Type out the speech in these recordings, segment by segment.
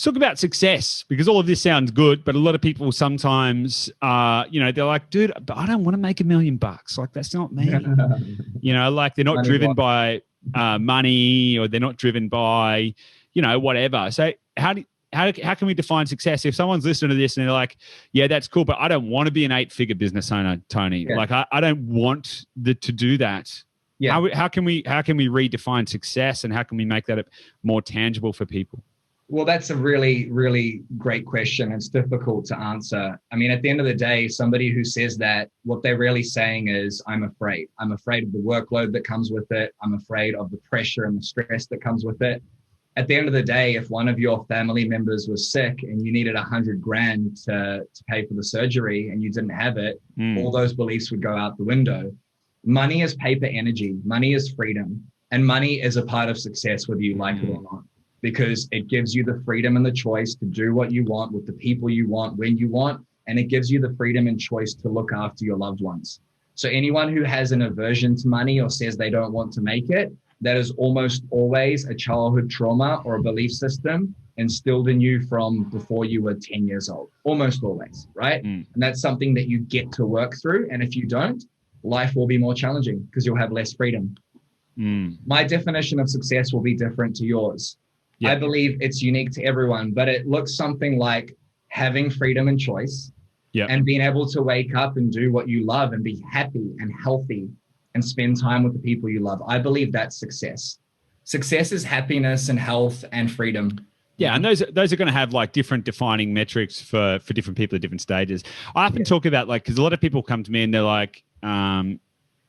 Let's talk about success, because all of this sounds good, but a lot of people sometimes, they're like, dude, but I don't want to make $1 million. Like, that's not me. Like they're not driven by money, or they're not driven by, whatever. So how can we define success? If someone's listening to this and they're like, yeah, that's cool, but I don't want to be an 8-figure business owner, Tony. Yeah. Like I don't want to do that. Yeah. How can we redefine success, and how can we make that more tangible for people? Well, that's a really, really great question. It's difficult to answer. I mean, at the end of the day, somebody who says that, what they're really saying is, I'm afraid. I'm afraid of the workload that comes with it. I'm afraid of the pressure and the stress that comes with it. At the end of the day, if one of your family members was sick and you needed $100,000 to pay for the surgery and you didn't have it, all those beliefs would go out the window. Money is paper energy. Money is freedom. And money is a part of success, whether you like it or not, because it gives you the freedom and the choice to do what you want with the people you want, when you want, and it gives you the freedom and choice to look after your loved ones. So anyone who has an aversion to money or says they don't want to make it, that is almost always a childhood trauma or a belief system instilled in you from before you were 10 years old, almost always, right? And that's something that you get to work through. And if you don't, life will be more challenging because you'll have less freedom. My definition of success will be different to yours. I believe it's unique to everyone, but it looks something like having freedom and choice and being able to wake up and do what you love and be happy and healthy and spend time with the people you love. I believe that's success. Success is happiness and health and freedom. Yeah, and those are going to have like different defining metrics for different people at different stages. I often talk about, like, because a lot of people come to me and they're like,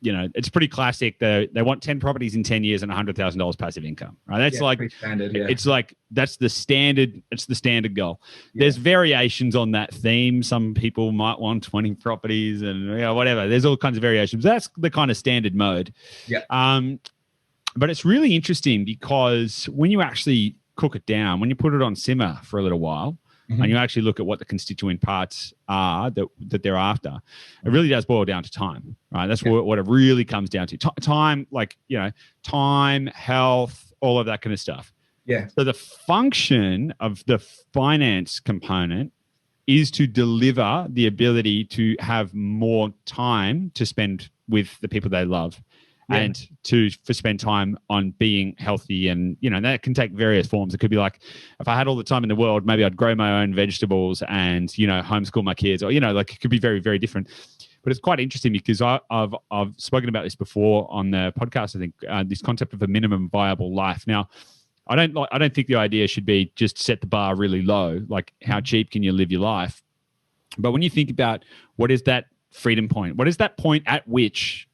it's pretty classic. They want 10 properties in 10 years and $100,000 passive income, right? That's standard, it's like, that's the standard. It's the standard goal. There's variations on that theme. Some people might want 20 properties and whatever. There's all kinds of variations. That's the kind of standard mode. But it's really interesting because when you actually cook it down, when you put it on simmer for a little while, and you actually look at what the constituent parts are that they're after, it really does boil down to time, right? That's what it really comes down to. Time, time, health, all of that kind of stuff. Yeah. So the function of the finance component is to deliver the ability to have more time to spend with the people they love. And to spend time on being healthy, and that can take various forms. It could be like, if I had all the time in the world, maybe I'd grow my own vegetables and homeschool my kids, or it could be very, very different. But it's quite interesting because I've spoken about this before on the podcast. I think this concept of a minimum viable life. Now, I don't think the idea should be just set the bar really low. Like, how cheap can you live your life? But when you think about what is that freedom point, what is that point at which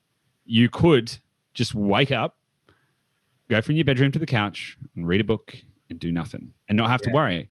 you could just wake up, go from your bedroom to the couch and read a book and do nothing and not have to worry.